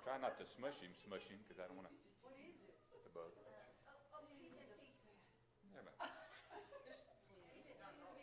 Try not to smush him, because I don't want to. What is it? It's a bug. He said pieces. Yeah, but He said too many pieces.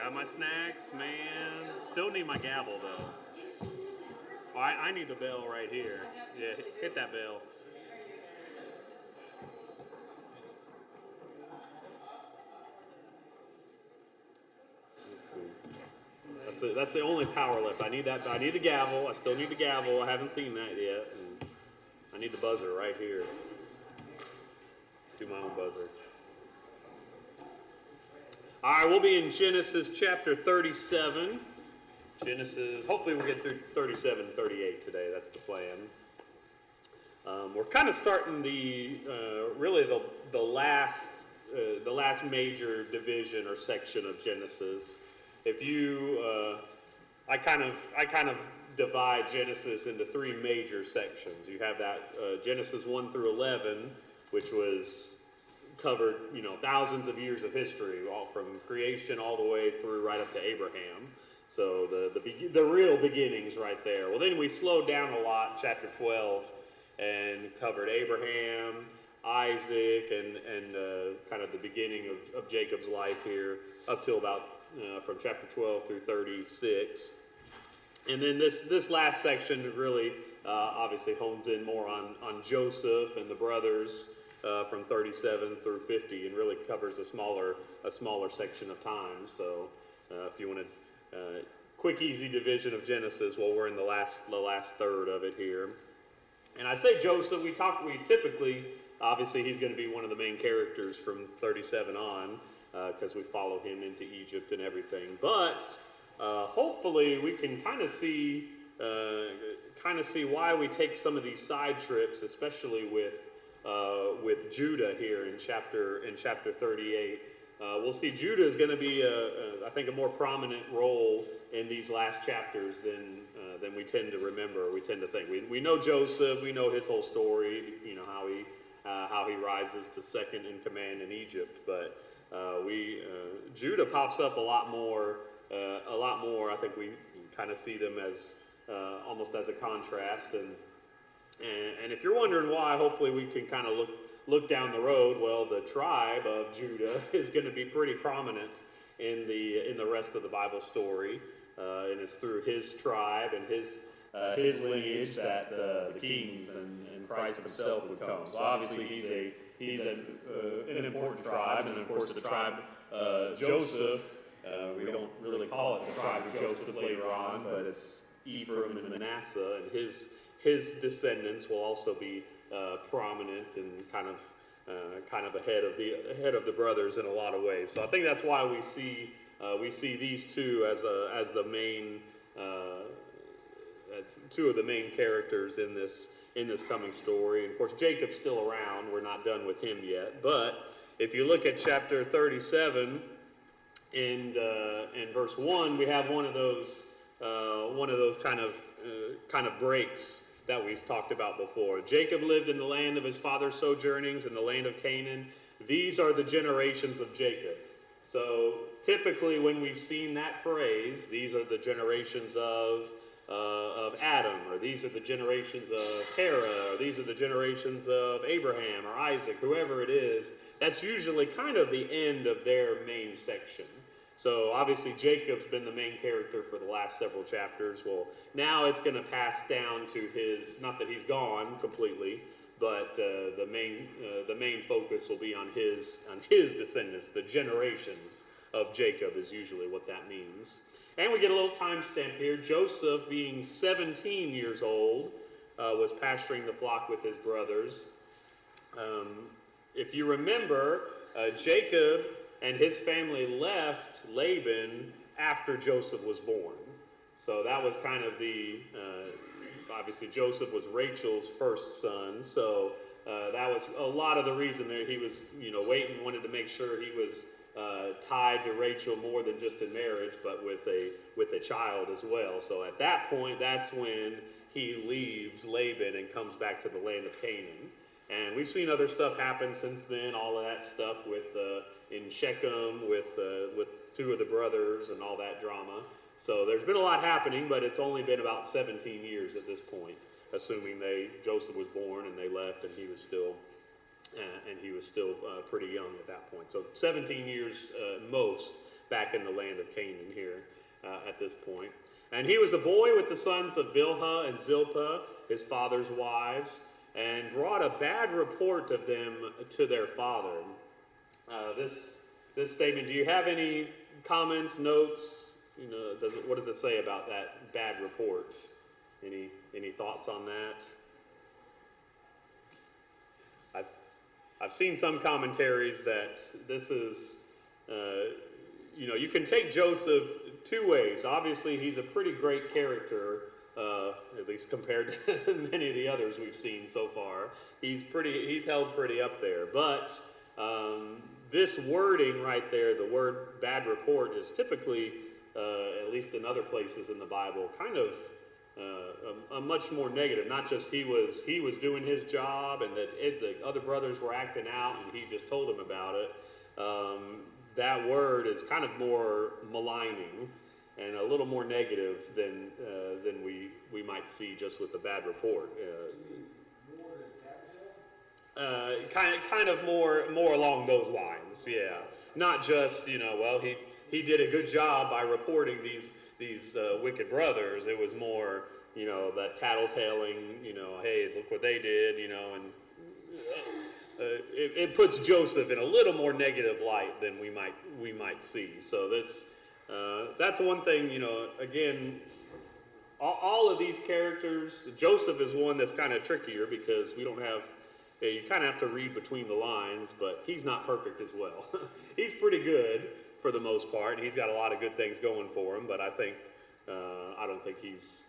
Grab my snacks, man. Still need my gavel, though. Oh, I need the bell right here. Yeah, hit that bell. Let's see. That's the only power left. I need that. I need the gavel. I still need the gavel. I haven't seen that yet. And I need the buzzer right here. Do my own buzzer. All right, we'll be in Genesis chapter 37. Genesis, hopefully we'll get through 37 and 38 today. That's the plan. We're kind of starting really the last major division or section of Genesis. If you, I kind of divide Genesis into three major sections. You have that Genesis 1 through 11, which was covered, thousands of years of history, all from creation all the way through right up to Abraham. So the real beginnings right there. Well, then we slowed down a lot, chapter 12, and covered Abraham, Isaac, and kind of the beginning of Jacob's life here up till about from chapter 12 through 36. And then this last section really obviously hones in more on Joseph and the brothers from 37 through 50, and really covers a smaller section of time. So if you want to quick, easy division of Genesis, well, we're in the last third of it here. And I say Joseph, we typically, obviously he's going to be one of the main characters from 37 on, because we follow him into Egypt and everything. But hopefully we can kind of see why we take some of these side trips, especially with Judah here in chapter 38. We'll see Judah is going to be, I think, a more prominent role in these last chapters than we tend to remember. We tend to think we know Joseph, we know his whole story, how he rises to second in command in Egypt, but Judah pops up a lot more. I think we kind of see them as almost as a contrast, and if you're wondering why, hopefully we can kind of look down the road. Well, the tribe of Judah is going to be pretty prominent in the rest of the Bible story, and it's through his tribe and his lineage that the kings and Christ himself would come. So obviously he's an important tribe, and of course the tribe Joseph. We don't really call it the tribe of Joseph later on, but it's Ephraim and Manasseh, and his descendants will also be prominent and kind of ahead of the brothers in a lot of ways. So I think that's why we see these two as the main as two of the main characters in this coming story. And of course Jacob's still around. We're not done with him yet. But if you look at chapter 37 in verse 1, we have one of those kind of breaks that we've talked about before. Jacob lived in the land of his father's sojournings in the land of Canaan. These are the generations of Jacob. So typically when we've seen that phrase, these are the generations of Adam, or these are the generations of Terah, or these are the generations of Abraham or Isaac, whoever it is, that's usually kind of the end of their main section. So obviously Jacob's been the main character for the last several chapters. Well, now it's going to pass down to his, not that he's gone completely, but the main focus will be on his descendants. The generations of Jacob is usually what that means. And we get a little timestamp here. Joseph, being 17 years old, was pasturing the flock with his brothers. If you remember, Jacob and his family left Laban after Joseph was born. So that was kind of obviously Joseph was Rachel's first son. So that was a lot of the reason that he was, waiting, wanted to make sure he was tied to Rachel more than just in marriage, but with a child as well. So at that point, that's when he leaves Laban and comes back to the land of Canaan. And we've seen other stuff happen since then, all of that stuff in Shechem with two of the brothers and all that drama. So there's been a lot happening, but it's only been about 17 years at this point, assuming Joseph was born and they left and he was still and he was still pretty young at that point. So 17 years most back in the land of Canaan here at this point. And he was a boy with the sons of Bilhah and Zilpah, his father's wives, and brought a bad report of them to their father. This statement, do you have any comments, notes? You know, what does it say about that bad report? Any thoughts on that? I've seen some commentaries that this is, you can take Joseph two ways. Obviously, he's a pretty great character, at least compared to many of the others we've seen so far. He's held pretty up there. But this wording right there, the word bad report, is typically, at least in other places in the Bible, kind of a much more negative. Not just he was doing his job and that the other brothers were acting out and he just told them about it. That word is kind of more maligning and a little more negative than we might see just with the bad report. Kind of more along those lines, yeah. Not just he did a good job by reporting these wicked brothers. It was more that tattletaling, hey, look what they did, and it puts Joseph in a little more negative light than we might see. So that's one thing. Again, all of these characters, Joseph is one that's kind of trickier because we don't have. You kind of have to read between the lines, but he's not perfect as well. He's pretty good for the most part. He's got a lot of good things going for him, but I don't think he's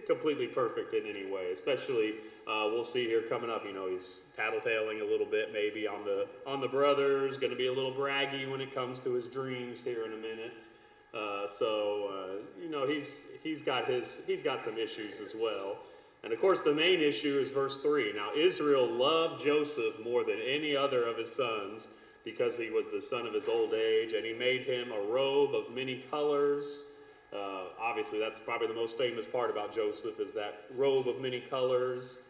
completely perfect in any way. Especially, we'll see here coming up. He's tattletaling a little bit, maybe on the brothers. Going to be a little braggy when it comes to his dreams here in a minute. He's got some issues as well. And of course, the main issue is verse 3. Now, Israel loved Joseph more than any other of his sons because he was the son of his old age, and he made him a robe of many colors. Obviously, that's probably the most famous part about Joseph is that robe of many colors.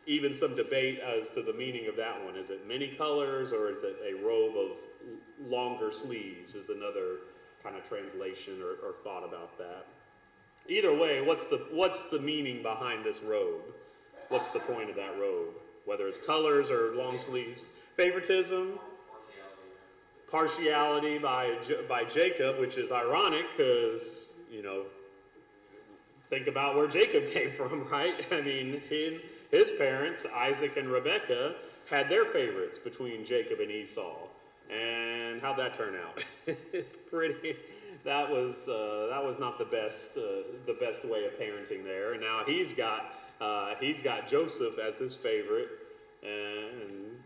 Even some debate as to the meaning of that one. Is it many colors or is it a robe of longer sleeves is another kind of translation or thought about that. Either way, what's the meaning behind this robe? What's the point of that robe? Whether it's colors or long sleeves. Favoritism. Partiality by Jacob, which is ironic because, think about where Jacob came from, right? I mean, his parents, Isaac and Rebekah, had their favorites between Jacob and Esau. And how'd that turn out? That was not the best way of parenting there. And now he's got Joseph as his favorite, and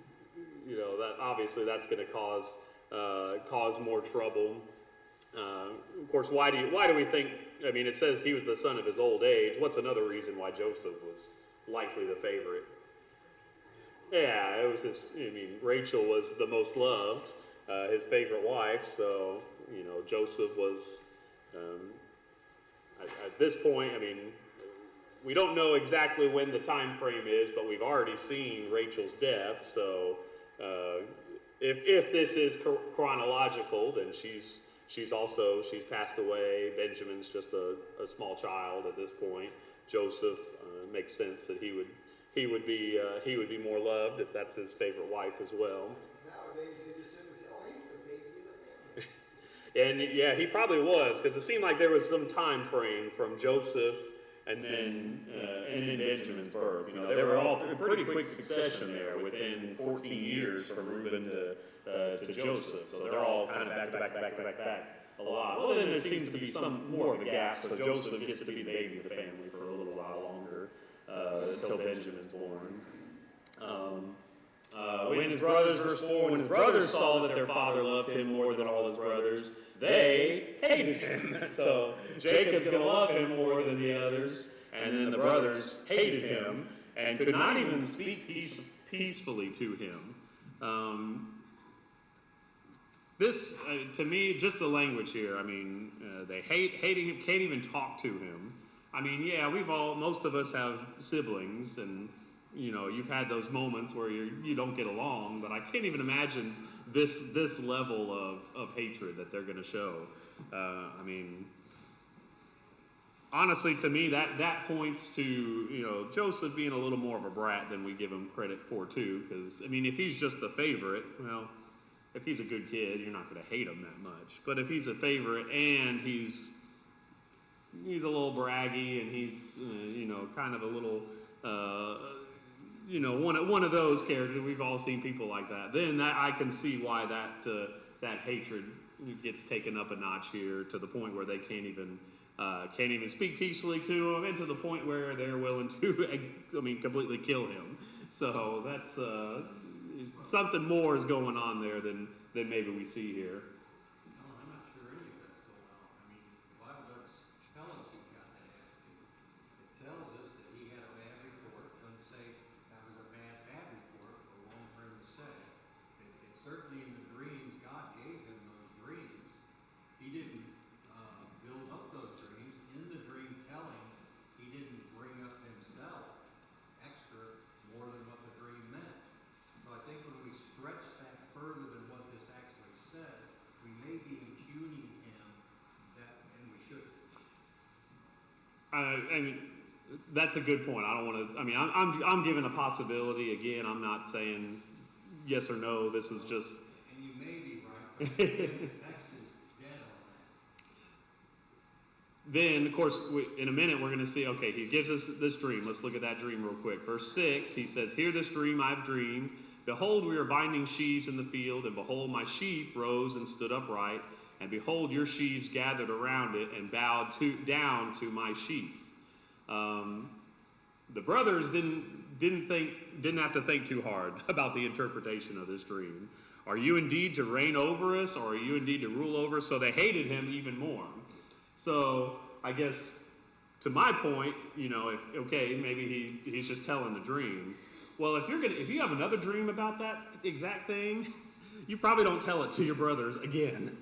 that obviously that's going to cause more trouble. Of course, why do we think? I mean, it says he was the son of his old age. What's another reason why Joseph was likely the favorite? Yeah, it was Rachel was the most loved, his favorite wife. So Joseph was at this point. I mean, we don't know exactly when the time frame is, but we've already seen Rachel's death. So if this is chronological, then she's passed away. Benjamin's just a small child at this point. Joseph makes sense that he would be more loved if that's his favorite wife as well. Nowadays, they just simply say, "Oh, he's the baby of the family." And yeah, he probably was, because it seemed like there was some time frame from Joseph and then Benjamin's birth. They were all in pretty quick succession there, within 14 years from Reuben to Joseph. So they're all kind of back to back a lot. Well, then there seems to be some more of a gap, so Joseph gets to be the baby of the family for a little while longer until Benjamin's born. When his brothers, verse 4, when his brothers saw that their father loved him more than all his brothers, they hated him. So Jacob's going to love him more than the others, and then the brothers hated him and could not even speak peacefully to him. This, to me, just the language here, I mean, they hating him, can't even talk to him. I mean, yeah, most of us have siblings, and you know, you've had those moments where you don't get along, but I can't even imagine this level of hatred that they're going to show. I mean, honestly, to me, that points to, you know, Joseph being a little more of a brat than we give him credit for too. Because I mean, if he's just the favorite, well, if he's a good kid, you're not going to hate him that much. But if he's a favorite and he's a little braggy and he's you know, kind of a little you know, one of those characters, we've all seen people like that, then that I can see why that hatred gets taken up a notch here, to the point where they can't even speak peacefully to him, and to the point where they're willing to, I mean, completely kill him. So that's something more is going on there than maybe we see here. No, I'm not sure any of that's going on. I mean, the Bible doesn't tell us he's got that attitude. It tells us that he had a bad report. It doesn't say that was a bad report, or one for him to say. It's certainly in the dreams, God gave him those dreams. He didn't build up those dreams. In the dream telling, he didn't bring up himself extra more than what the dream meant. So I think when we stretch that further than what this actually says, we may be impugning him that, and we shouldn't. I mean, that's a good point. I don't want to. I mean, I'm giving a possibility. Again, I'm not saying yes or no. This is just. And you may be right, but the text is dead on that. Then, of course, in a minute, we're going to see, okay, he gives us this dream. Let's look at that dream real quick. Verse 6, he says, "Hear this dream I've dreamed. Behold, we are binding sheaves in the field, and behold, my sheaf rose and stood upright, and behold, your sheaves gathered around it and bowed down to my sheaf." The brothers didn't have to think too hard about the interpretation of this dream. Are you indeed to reign over us, or are you indeed to rule over us? So they hated him even more. So I guess, to my point, you know, maybe he's just telling the dream. Well, if you have another dream about that exact thing, you probably don't tell it to your brothers again.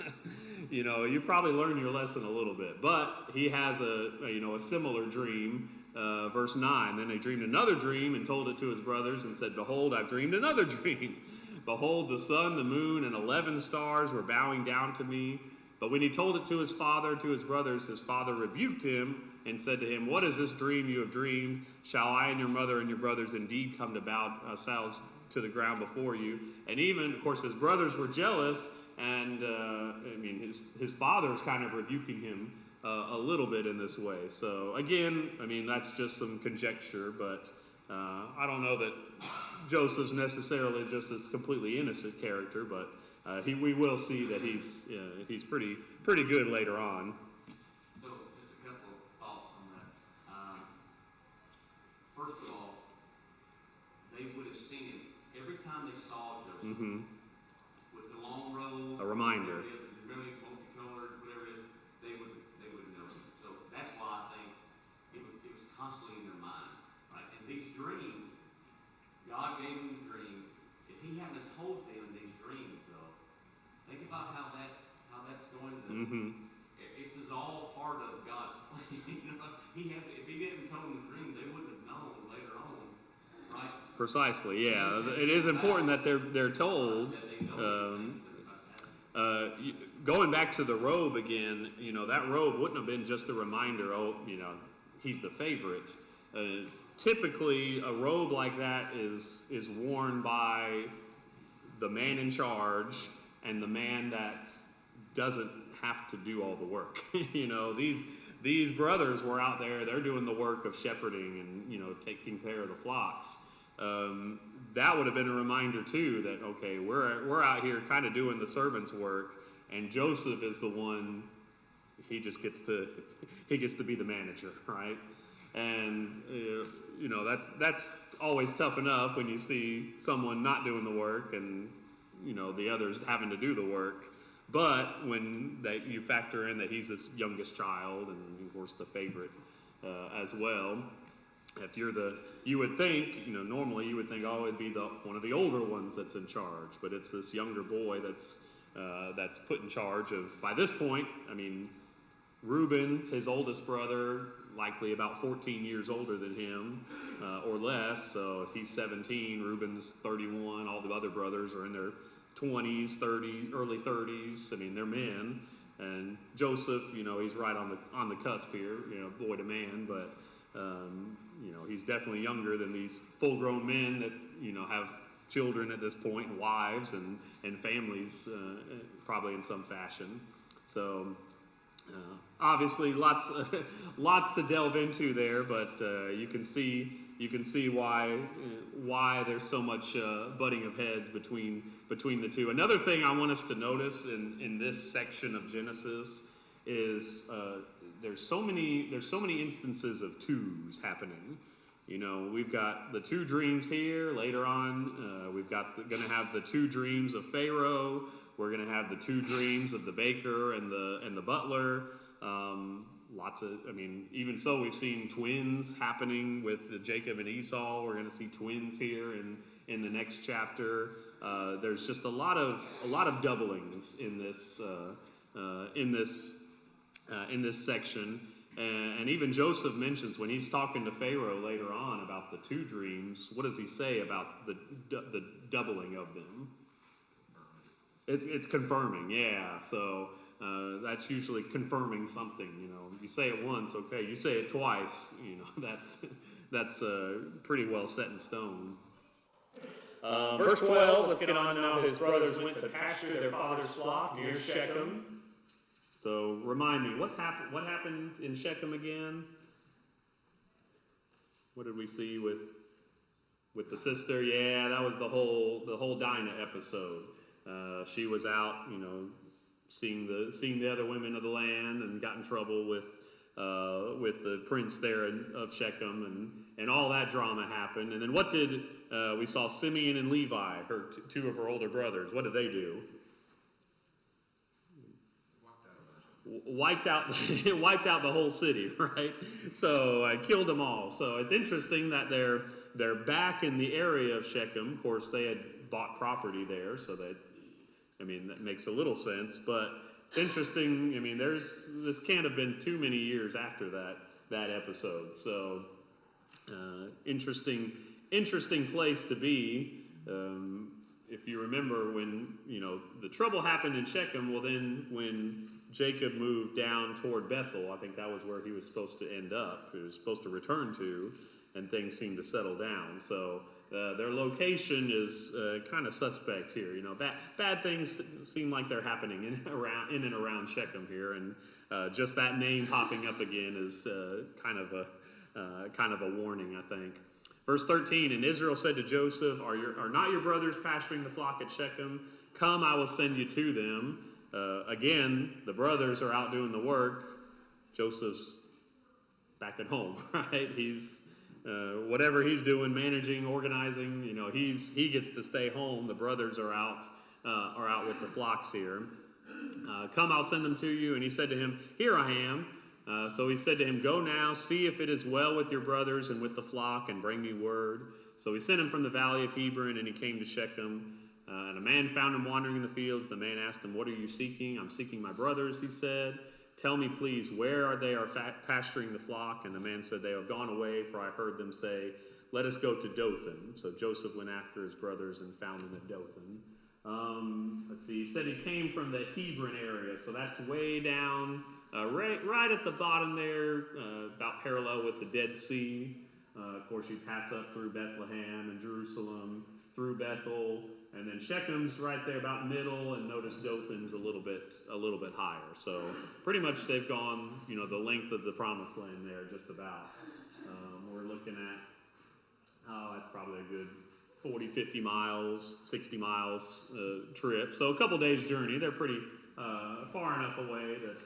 You know, you probably learn your lesson a little bit. But he has a similar dream. Verse 9, then he dreamed another dream and told it to his brothers and said, "Behold, I've dreamed another dream. Behold, the sun, the moon, and 11 stars were bowing down to me." But when he told it to his brothers, his father rebuked him and said to him, "What is this dream you have dreamed? Shall I and your mother and your brothers indeed come to bow ourselves to the ground before you?" And even, of course, his brothers were jealous, and his father's kind of rebuking him a little bit in this way. So again, I mean, that's just some conjecture, but I don't know that Joseph's necessarily just this completely innocent character, but we will see that he's pretty good later on. So, just a couple of thoughts on that. First of all, they would have seen him every time they saw Joseph with the long robe, A reminder. really multicolored, whatever it is. They would know him. So that's why I think it was constantly in their mind, right? And these dreams, God gave them dreams. If He hadn't have told them these dreams, though, think about how that's going to. It's all part of God's plan. You know, if He didn't tell them the dream, they wouldn't have known later on, right? Precisely, yeah. It is important that they're told. That they know these things that are about to happen. Going back to the robe again, you know, that robe wouldn't have been just a reminder, he's the favorite. Typically, a robe like that is worn by the man in charge and the man that doesn't have to do all the work. You know, these brothers were out there, they're doing the work of shepherding and, you know, taking care of the flocks. That would have been a reminder too that, okay, we're out here kind of doing the servant's work, and Joseph is the one, he gets to be the manager, right? And you know, that's always tough enough when you see someone not doing the work and, you know, the others having to do the work. But when you factor in that he's this youngest child and of course the favorite as well, if you would think, you know, normally you would think, oh, it'd be one of the older ones that's in charge, but it's this younger boy that's put in charge of, by this point, I mean, Reuben, his oldest brother, likely about 14 years older than him, or less. So if he's 17, Reuben's 31. All the other brothers are in their 20s, 30, early 30s. I mean, they're men. And Joseph, he's right on the cusp here, boy to man, but he's definitely younger than these full-grown men that have children at this point, and wives and families, probably in some fashion. So obviously, lots to delve into there, but you can see why there's so much butting of heads between the two. Another thing I want us to notice in this section of Genesis is there's so many instances of twos happening. We've got the two dreams here. Later on, we've got going to have the two dreams of Pharaoh. We're going to have the two dreams of the baker and the butler. Even so, we've seen twins happening with Jacob and Esau. We're going to see twins here in the next chapter. There's just a lot of doublings in this section. And even Joseph mentions when he's talking to Pharaoh later on about the two dreams, what does he say about the doubling of them? It's confirming, yeah. So that's usually confirming something. You say it once, okay. You say it twice, that's pretty well set in stone. Verse 12. Let's get on now. His brothers went to pasture their father's flock near Shechem. So remind me, what happened in Shechem again? What did we see with the sister? Yeah, that was the whole Dinah episode. She was out, seeing the other women of the land, and got in trouble with the prince there of Shechem, and all that drama happened. And then what did we saw? Simeon and Levi, two of her older brothers. What did they do? Wiped out the whole city, right? So killed them all. So it's interesting that they're back in the area of Shechem. Of course, they had bought property there, so that makes a little sense. But it's interesting. This can't have been too many years after that episode. So interesting place to be. If you remember when the trouble happened in Shechem, well then when Jacob moved down toward Bethel, I think that was where he was supposed to end up. He was supposed to return to, and things seemed to settle down. So their location is kind of suspect here. Bad things seem like they're happening in and around Shechem here, and just that name popping up again is kind of a warning, I think. Verse 13, and Israel said to Joseph, Are not your brothers pasturing the flock at Shechem? Come, I will send you to them. Again, the brothers are out doing the work. Joseph's back at home, right? He's whatever he's doing, managing, organizing. He gets to stay home. The brothers are out with the flocks here. Come, I'll send them to you. And he said to him, Here I am. So he said to him, Go now, see if it is well with your brothers and with the flock, and bring me word. So he sent him from the valley of Hebron, and he came to Shechem. And a man found him wandering in the fields. The man asked him, What are you seeking? I'm seeking my brothers, he said. Tell me, please, where are they pasturing the flock? And the man said, They have gone away, for I heard them say, Let us go to Dothan. So Joseph went after his brothers and found them at Dothan. Let's see, he said he came from the Hebron area, so that's way down, right at the bottom there, about parallel with the Dead Sea. Of course, you pass up through Bethlehem and Jerusalem, through Bethel, and then Shechem's right there about middle, and notice Dothan's a little bit higher. So pretty much they've gone, the length of the promised land there, just about. We're looking at, that's probably a good 40, 50 miles, 60 miles trip. So a couple days journey. They're pretty far enough away that,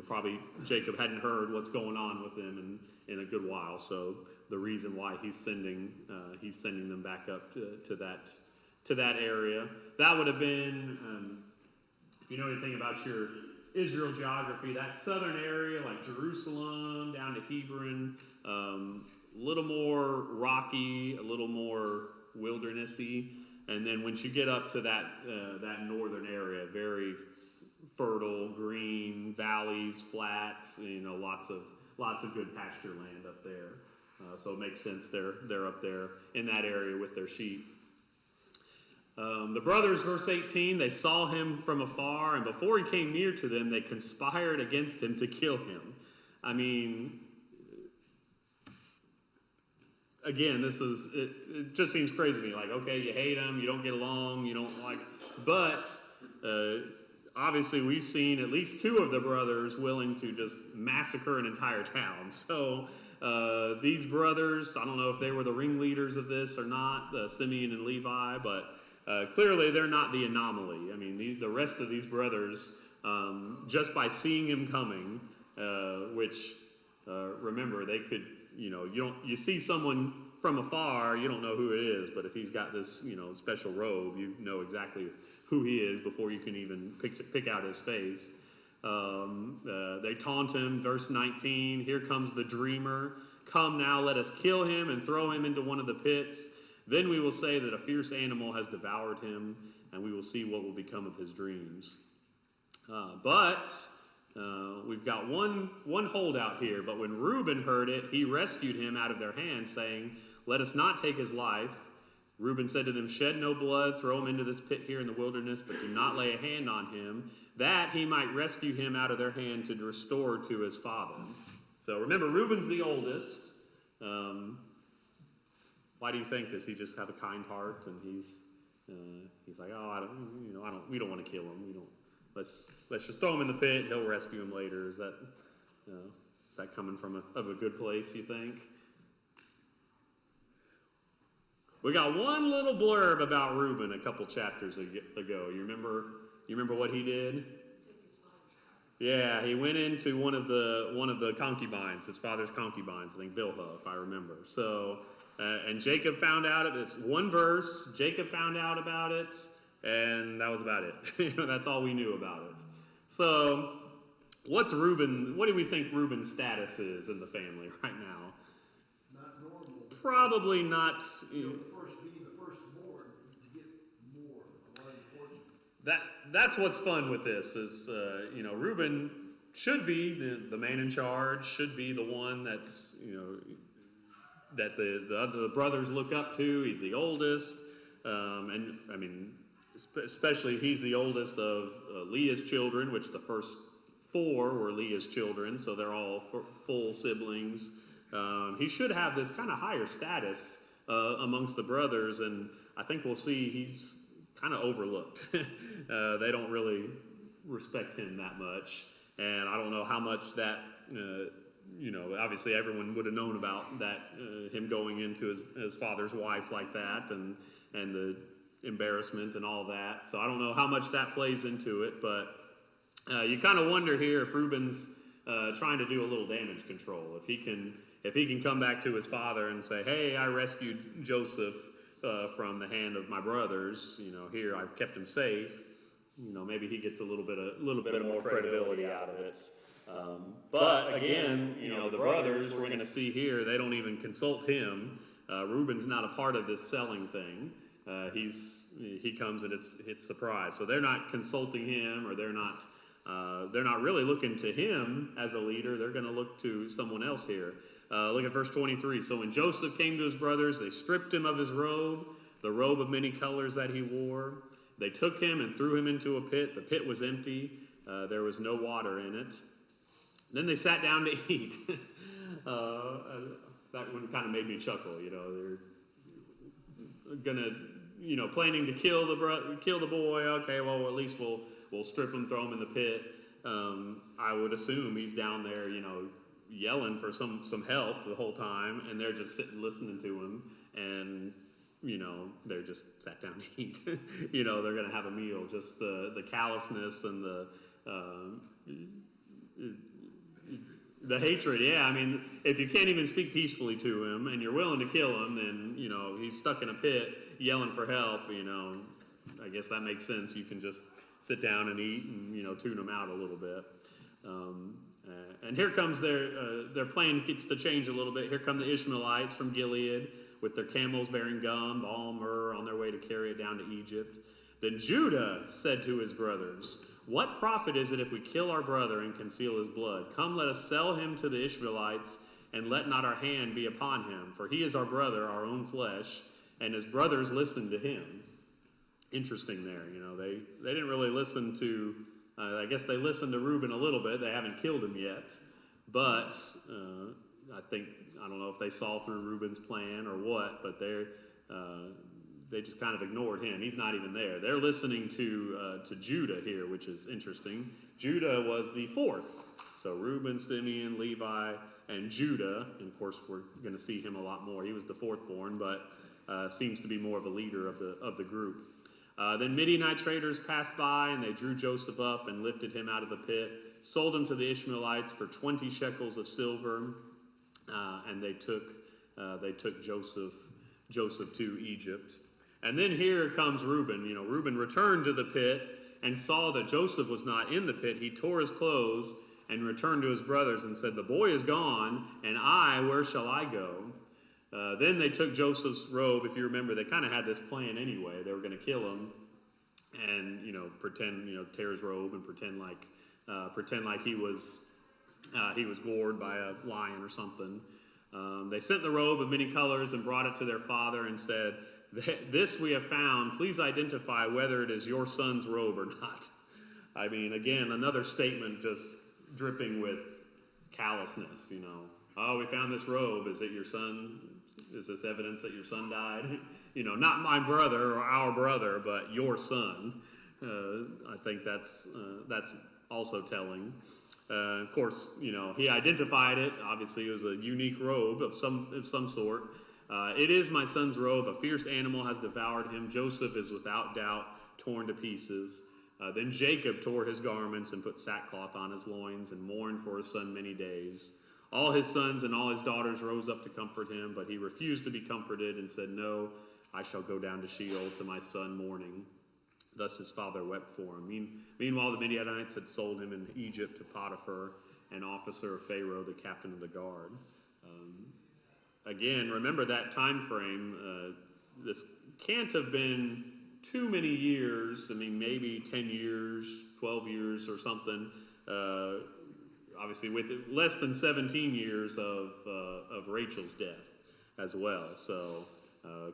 probably Jacob hadn't heard what's going on with them in a good while. So the reason why he's sending them back up to that area. That would have been, if you know anything about your Israel geography, that southern area like Jerusalem down to Hebron, a little more rocky, a little more wildernessy, and then once you get up to that northern area, very, fertile, green valleys, flat, lots of good pasture land up there. So it makes sense they're up there in that area with their sheep. The brothers, verse 18, they saw him from afar, and before he came near to them, they conspired against him to kill him. I mean, again, it just seems crazy to me. Like, okay, you hate him, you don't get along, you don't like, but obviously we've seen at least two of the brothers willing to just massacre an entire town. So these brothers, I don't know if they were the ringleaders of this or not, Simeon and Levi, but clearly they're not the anomaly. I mean, the rest of these brothers, just by seeing him coming, which remember, they could, you see someone from afar, you don't know who it is, but if he's got this, special robe, you know exactly who he is before you can even pick out his face. They taunt him, verse 19, here comes the dreamer. Come now, let us kill him and throw him into one of the pits. Then we will say that a fierce animal has devoured him, and we will see what will become of his dreams. But we've got one holdout here. But when Reuben heard it, he rescued him out of their hands, saying, let us not take his life. Reuben said to them, shed no blood, throw him into this pit here in the wilderness, but do not lay a hand on him, that he might rescue him out of their hand to restore to his father. So remember, Reuben's the oldest. Why do you think? Does he just have a kind heart, and he's like, oh, we don't want to kill him. Let's just throw him in the pit. He'll rescue him later. Is that coming from a good place, you think? We got one little blurb about Reuben a couple chapters ago. You remember what he did? Yeah, he went into one of the concubines, his father's concubines, I think Bilhah, if I remember. So, and Jacob found out of it's one verse. Jacob found out about it, and that was about it. That's all we knew about it. So, what's Reuben? What do we think Reuben's status is in the family right now? Not normal. Probably not. Being the firstborn, you get more, a lot important. That's what's fun with this is, Reuben should be the man in charge, should be the one that's, that the brothers look up to. He's the oldest, and I mean, especially he's the oldest of Leah's children, which the first four were Leah's children, so they're all full siblings. He should have this kind of higher status amongst the brothers, and I think we'll see he's kind of overlooked. They don't really respect him that much, and I don't know how much that, obviously everyone would have known about that, him going into his father's wife like that, and the embarrassment and all that. So I don't know how much that plays into it, but you kind of wonder here if Reuben's trying to do a little damage control. If he can come back to his father and say, hey, I rescued Joseph from the hand of my brothers, here I've kept him safe, maybe he gets a little bit more credibility out of it. But again, the brothers, we're going to see here, they don't even consult him. Reuben's not a part of this selling thing. He comes and it's surprise. So they're not consulting him, or they're not really looking to him as a leader. They're going to look to someone else here. Look at verse 23. So when Joseph came to his brothers, they stripped him of his robe, the robe of many colors that he wore. They took him and threw him into a pit. The pit was empty. There was no water in it. Then they sat down to eat. That one kind of made me chuckle. They're gonna, planning to kill the boy. Okay, well at least we'll strip him, throw him in the pit. I would assume he's down there, yelling for some help the whole time, and they're just sitting listening to him, and they're just sat down to eat. They're gonna have a meal. Just the callousness and the hatred. Yeah, I mean, if you can't even speak peacefully to him and you're willing to kill him, then he's stuck in a pit yelling for help. I guess that makes sense. You can just sit down and eat and tune them out a little bit. And here comes their plan gets to change a little bit. Here come the Ishmaelites from Gilead with their camels bearing gum, balm, myrrh, on their way to carry it down to Egypt. Then Judah said to his brothers, "What profit is it if we kill our brother and conceal his blood? Come, let us sell him to the Ishmaelites, and let not our hand be upon him, for he is our brother, our own flesh." And his brothers listened to him. Interesting there, they didn't really listen to, I guess they listened to Reuben a little bit. They haven't killed him yet, but I don't know if they saw through Reuben's plan or what, but they just kind of ignored him. He's not even there. They're listening to Judah here, which is interesting. Judah was the fourth. So Reuben, Simeon, Levi, and Judah. And of course, we're going to see him a lot more. He was the fourth born, but seems to be more of a leader of the group. Then Midianite traders passed by, and they drew Joseph up and lifted him out of the pit, sold him to the Ishmaelites for 20 shekels of silver, and they took Joseph to Egypt. And then here comes Reuben. Reuben returned to the pit and saw that Joseph was not in the pit. He tore his clothes and returned to his brothers and said, "The boy is gone, and where shall I go?" Then they took Joseph's robe. If you remember, they kind of had this plan anyway. They were going to kill him and, pretend, tear his robe and pretend like he was gored by a lion or something. They sent the robe of many colors and brought it to their father and said, "This we have found. Please identify whether it is your son's robe or not." I mean, again, another statement just dripping with callousness, "Oh, we found this robe. Is it your son? Is this evidence that your son died?" Not my brother or our brother, but your son. I think that's also telling. Of course, he identified it. Obviously, it was a unique robe of some sort. "It is my son's robe. A fierce animal has devoured him. Joseph is without doubt torn to pieces." Then Jacob tore his garments and put sackcloth on his loins and mourned for his son many days. All his sons and all his daughters rose up to comfort him, but he refused to be comforted and said, "No, I shall go down to Sheol to my son mourning." Thus his father wept for him. Meanwhile, the Midianites had sold him in Egypt to Potiphar, an officer of Pharaoh, the captain of the guard. Again, remember that time frame. This can't have been too many years. I mean, maybe 10 years, 12 years or something. Obviously, with less than 17 years of Rachel's death as well. So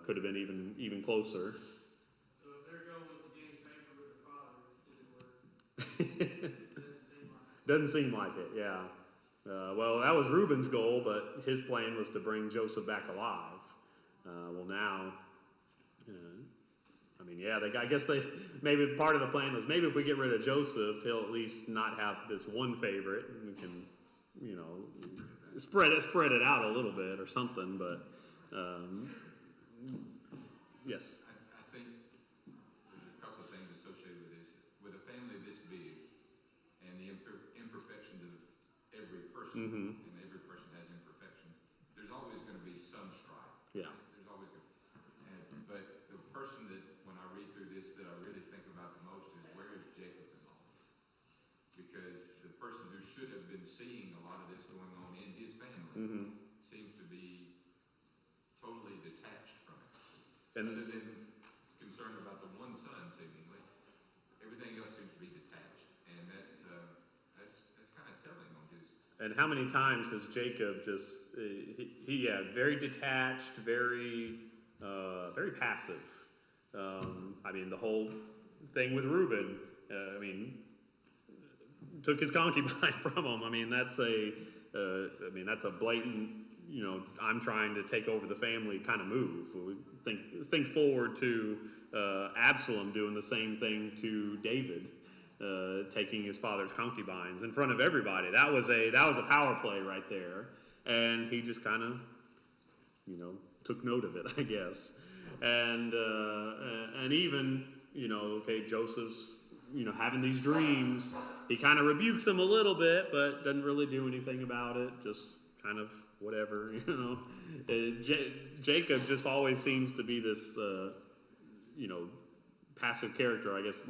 could have been even closer. So if their goal was to gain favor with the father, it didn't work. Doesn't seem like it, yeah. Well, that was Reuben's goal, but his plan was to bring Joseph back alive. Well, now, I guess maybe part of the plan was maybe if we get rid of Joseph, he'll at least not have this one favorite. We can, spread it out a little bit or something. But yes. I think there's a couple of things associated with this. With a family this big and the imperfections of every person, and every person has imperfections, there's always going to be some strife. Yeah. There's always going to but the person that, when I read through this, that I really think about the most is, where is Jacob in all this? Because the person who should have been seeing a lot of this going on in his family seems to be totally detached from it. And other than concerned about the one son, seemingly, everything else seems to be detached, and that's kind of telling on his. And how many times has Jacob just very detached, very passive. The whole thing with Reuben, took his concubine from him. That's a blatant, I'm trying to take over the family kind of move. We think forward to Absalom doing the same thing to David, taking his father's concubines in front of everybody. That was a power play right there, and he just kind of, took note of it, I guess. And even, Joseph's, having these dreams, he kind of rebukes them a little bit, but doesn't really do anything about it, just kind of whatever, Jacob just always seems to be this, passive character, I guess,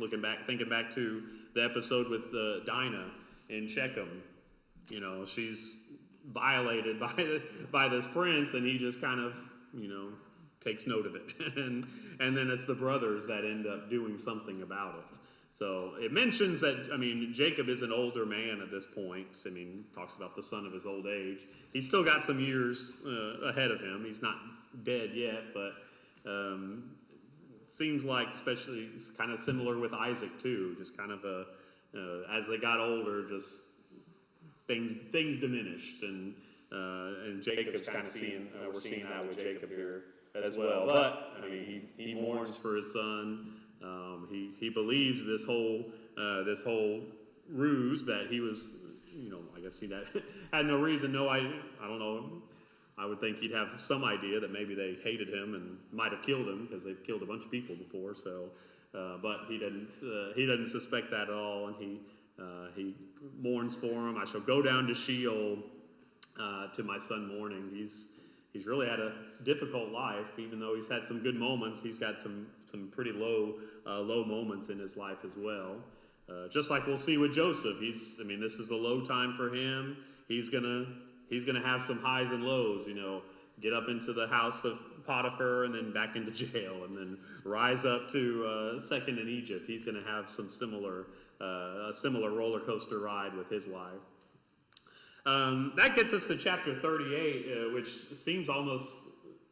thinking back to the episode with Dinah in Shechem. She's violated by this prince, and he just kind of, takes note of it, and then it's the brothers that end up doing something about it. So it mentions that, I mean, Jacob is an older man at this point. I mean, talks about the son of his old age. He's still got some years ahead of him. He's not dead yet, but seems like, especially kind of similar with Isaac too, just kind of as they got older, just things diminished, and Jacob's kind of seeing, we're seeing that with Jacob here as well. But I mean, he mourns for his son. He believes this whole ruse that he was, I guess he had no reason. I don't know. I would think he'd have some idea that maybe they hated him and might have killed him, because they've killed a bunch of people before. So, but he doesn't suspect that at all, and he mourns for him. I shall go down to Sheol to my son mourning. He's really had a difficult life, even though he's had some good moments. He's got some pretty low moments in his life as well. Just like we'll see with Joseph. This is a low time for him. He's gonna have some highs and lows. Get up into the house of Potiphar and then back into jail, and then rise up to second in Egypt. He's gonna have a similar roller coaster ride with his life. That gets us to chapter 38, which seems almost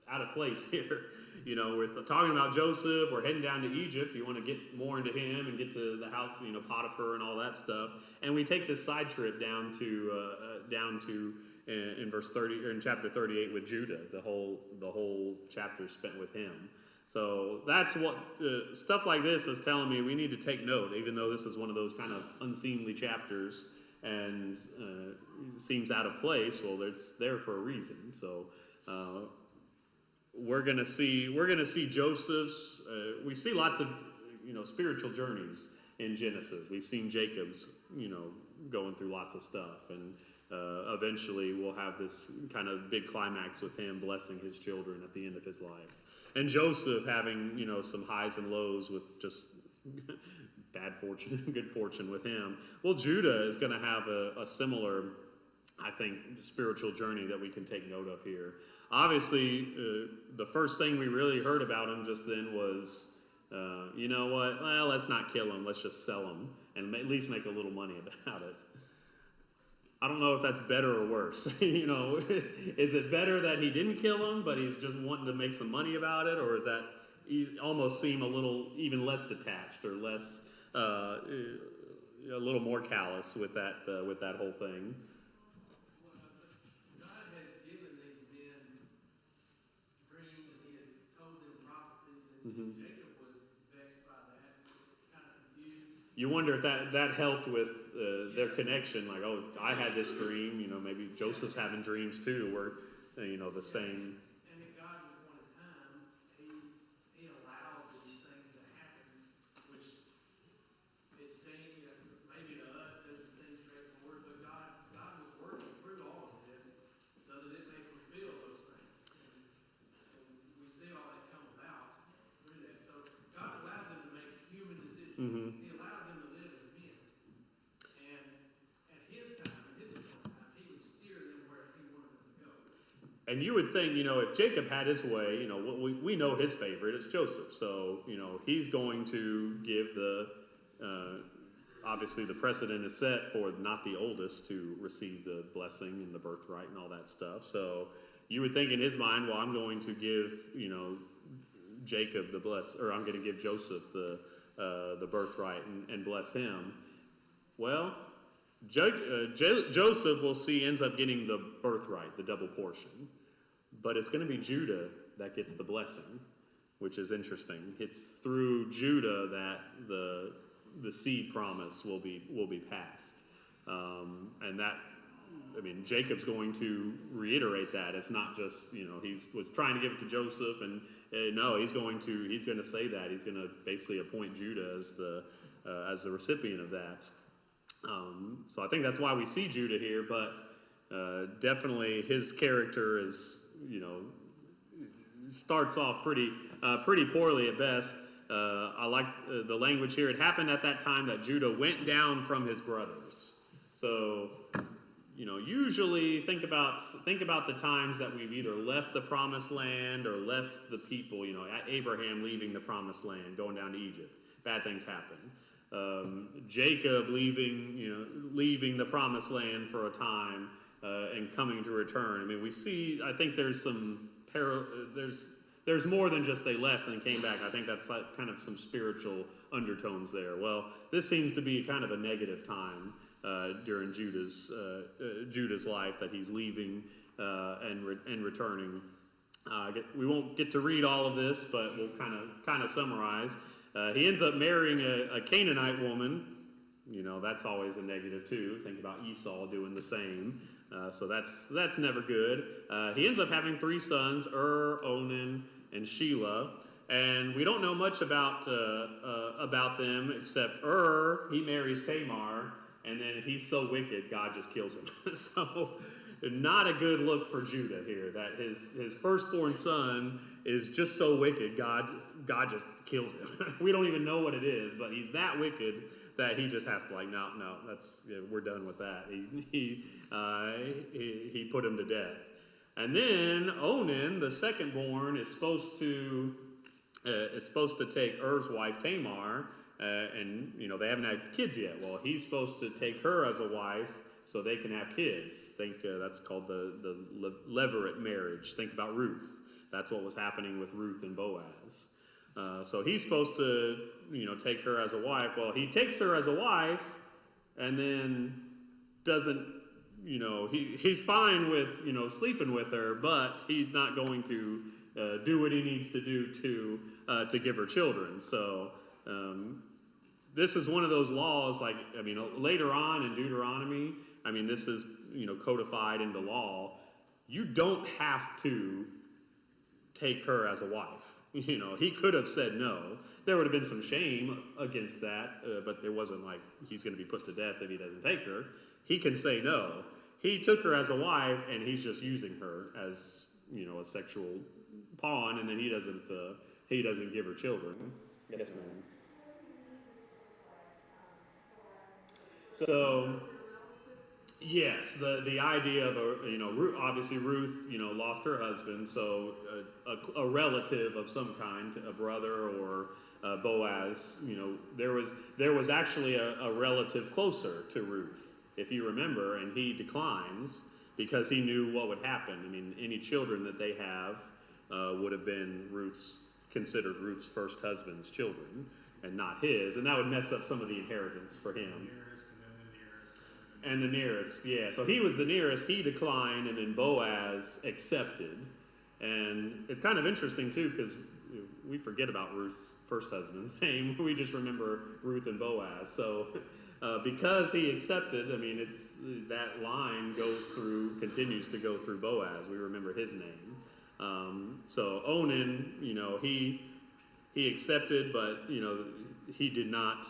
out of place here. We're talking about Joseph. We're heading down to Egypt. You want to get more into him and get to the house, Potiphar and all that stuff. And we take this side trip down to in verse 30 or in chapter 38 with Judah. The whole chapter spent with him. So that's what stuff like this is telling me we need to take note, even though this is one of those kind of unseemly chapters and seems out of place. Well, it's there for a reason. So we're gonna see Joseph's. We see lots of spiritual journeys in Genesis. We've seen Jacob's going through lots of stuff, and eventually we'll have this kind of big climax with him blessing his children at the end of his life, and Joseph having some highs and lows with just bad fortune, good fortune with him. Well, Judah is going to have a similar, I think, spiritual journey that we can take note of here. Obviously, the first thing we really heard about him just then was, you know what? Well, let's not kill him. Let's just sell him and at least make a little money about it. I don't know if that's better or worse. Is it better that he didn't kill him, but he's just wanting to make some money about it, or is that almost seem a little even less detached or less, a little more callous with that whole thing? God has given these men dreams, and he has told them prophecies, and Jacob was vexed by that, kind of confused. You wonder if that helped with their connection. Like, oh, I had this dream. Maybe Joseph's having dreams too. We're the same. And if God was one at a time, he allowed these things to happen, which it seemed, maybe to us doesn't seem straightforward, but God was working through all of this so that it may fulfill those things. And we see all that come about through that. So God allowed them to make human decisions. Mm-hmm. He allowed them to live as men. And at his time, at his appointed time, he would steer them where he wanted them to go. And you would think, if Jacob had his way, we know his favorite is Joseph. So, he's going to give obviously the precedent is set for not the oldest to receive the blessing and the birthright and all that stuff. So you would think in his mind, well, I'm going to give, Jacob I'm going to give Joseph the birthright and bless him. Well, Joseph, we'll see, ends up getting the birthright, the double portion. But it's going to be Judah that gets the blessing, which is interesting. It's through Judah that the seed promise will be passed. And that, Jacob's going to reiterate that. It's not just, he was trying to give it to Joseph, and no, he's going to say that. He's going to basically appoint Judah as the recipient of that. So I think that's why we see Judah here, but definitely his character is, starts off pretty poorly at best. I like the language here. It happened at that time that Judah went down from his brothers. So usually think about the times that we've either left the promised land or left the people. Abraham leaving the promised land, going down to Egypt. Bad things happen. Jacob leaving the promised land for a time and coming to return. I mean, we see. I think there's some there's more than just they left and came back. I think that's like kind of some spiritual undertones there. Well, this seems to be kind of a negative time during Judah's life, that he's leaving and returning. We won't get to read all of this, but we'll kind of summarize. He ends up marrying a Canaanite woman. That's always a negative too. Think about Esau doing the same. So that's never good. He ends up having 3 sons: Onan, and Shelah. And we don't know much about them, except he marries Tamar, and then he's so wicked, God just kills him. So not a good look for Judah here, that his firstborn son is just so wicked, God just kills him. We don't even know what it is, but he's that wicked that he just has to no, we're done with that. He put him to death. And then Onan, the secondborn, is supposed to take Er's wife Tamar, and they haven't had kids yet. Well, he's supposed to take her as a wife so they can have kids. Think that's called the levirate marriage. Think about Ruth. That's what was happening with Ruth and Boaz. So he's supposed to take her as a wife. Well, he takes her as a wife, and then doesn't. He's fine with sleeping with her, but he's not going to do what he needs to do to give her children. So this is one of those laws. Later on in Deuteronomy, this is codified into law. You don't have to take her as a wife. He could have said no. There would have been some shame against that, but there wasn't he's going to be put to death if he doesn't take her. He can say no. He took her as a wife, and he's just using her as a sexual pawn, and then he doesn't give her children. Yes, ma'am. So, yes, the idea of obviously Ruth lost her husband, so a relative of some kind, a brother or Boaz. There was actually a relative closer to Ruth, if you remember, and he declines because he knew what would happen. Any children that they have would have been considered Ruth's first husband's children, and not his, and that would mess up some of the inheritance for him. And the nearest, yeah. So he was the nearest. He declined, and then Boaz accepted. And it's kind of interesting too, because we forget about Ruth's first husband's name. We just remember Ruth and Boaz. So because he accepted, it's that line continues to go through Boaz. We remember his name. So Onan, he accepted, but he did not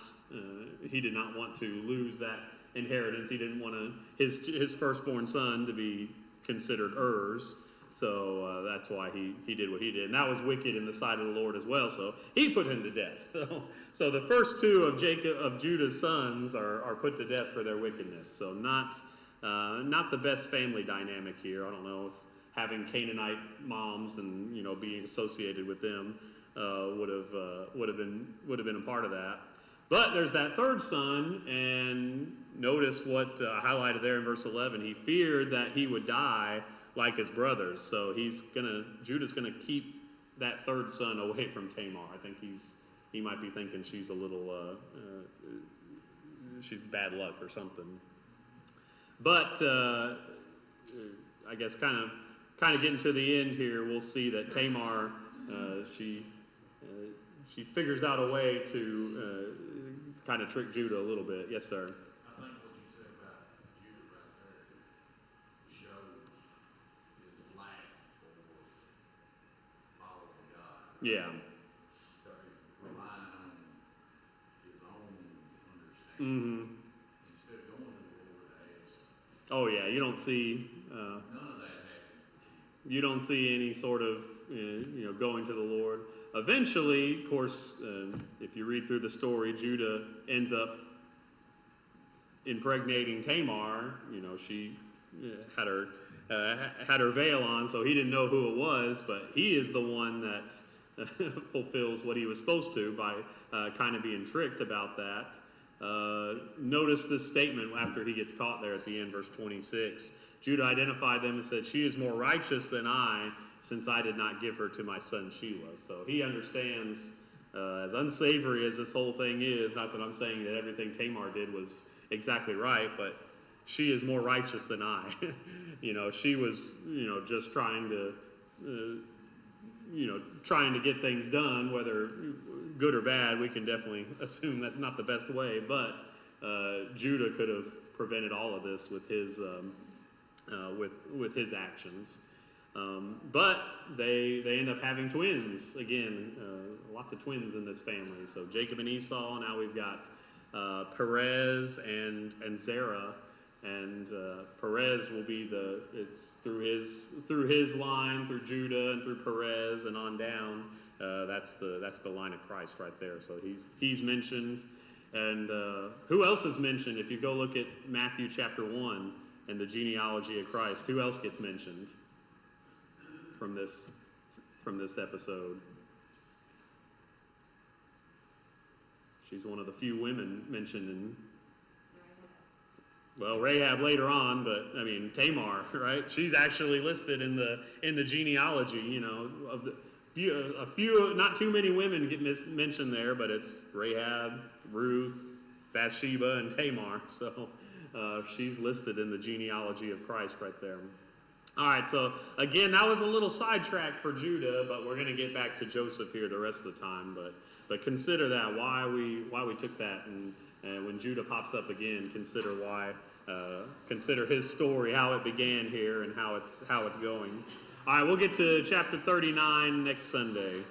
want to lose that inheritance. He didn't want his firstborn son to be considered Er's. So that's why he did what he did. And that was wicked in the sight of the Lord as well. So he put him to death. So the first 2 of Judah's sons are put to death for their wickedness. So not the best family dynamic here. I don't know if having Canaanite moms and being associated with them would have been a part of that. But there's that 3rd son, and notice what I highlighted there in verse 11. He feared that he would die like his brothers, so Judah's gonna keep that 3rd son away from Tamar. I think he might be thinking she's a little she's bad luck or something. But I guess kind of getting to the end here, we'll see that Tamar she figures out a way to kind of trick Judah a little bit. Yes, sir. I think what you said about Judah right there shows his lack for following God. Yeah. Because he's relying on his own understanding. Instead of going to the Lord to ask. Oh yeah, you don't see. None of that happens. You don't see any sort of going to the Lord. Eventually, of course, if you read through the story, Judah ends up impregnating Tamar. had her veil on, so he didn't know who it was, but he is the one that fulfills what he was supposed to by kind of being tricked about that. Notice this statement after he gets caught there at the end, verse 26. Judah identified them and said, "She is more righteous than I, since I did not give her to my son Shelah." So he understands, as unsavory as this whole thing is, not that I'm saying that everything Tamar did was exactly right, but she is more righteous than I. She was, just trying to, trying to get things done, whether good or bad. We can definitely assume that's not the best way, but Judah could have prevented all of this with his with his actions. But they end up having twins again. Lots of twins in this family. So Jacob and Esau. Now we've got Perez and Zerah. And Perez will be it's through his line, through Judah and through Perez and on down. That's the line of Christ right there. So he's mentioned. And who else is mentioned? If you go look at Matthew chapter 1 and the genealogy of Christ, who else gets mentioned from this episode? She's one of the few women mentioned in. Well, Rahab later on, but I mean Tamar, right? She's actually listed in the genealogy. Of the a few, not too many women get mentioned there, but it's Rahab, Ruth, Bathsheba, and Tamar. So she's listed in the genealogy of Christ right there. All right, so again, that was a little sidetrack for Judah, but we're going to get back to Joseph here the rest of the time. But consider that why we took that, and when Judah pops up again, consider his story, how it began here, and how it's going. All right, we'll get to chapter 39 next Sunday.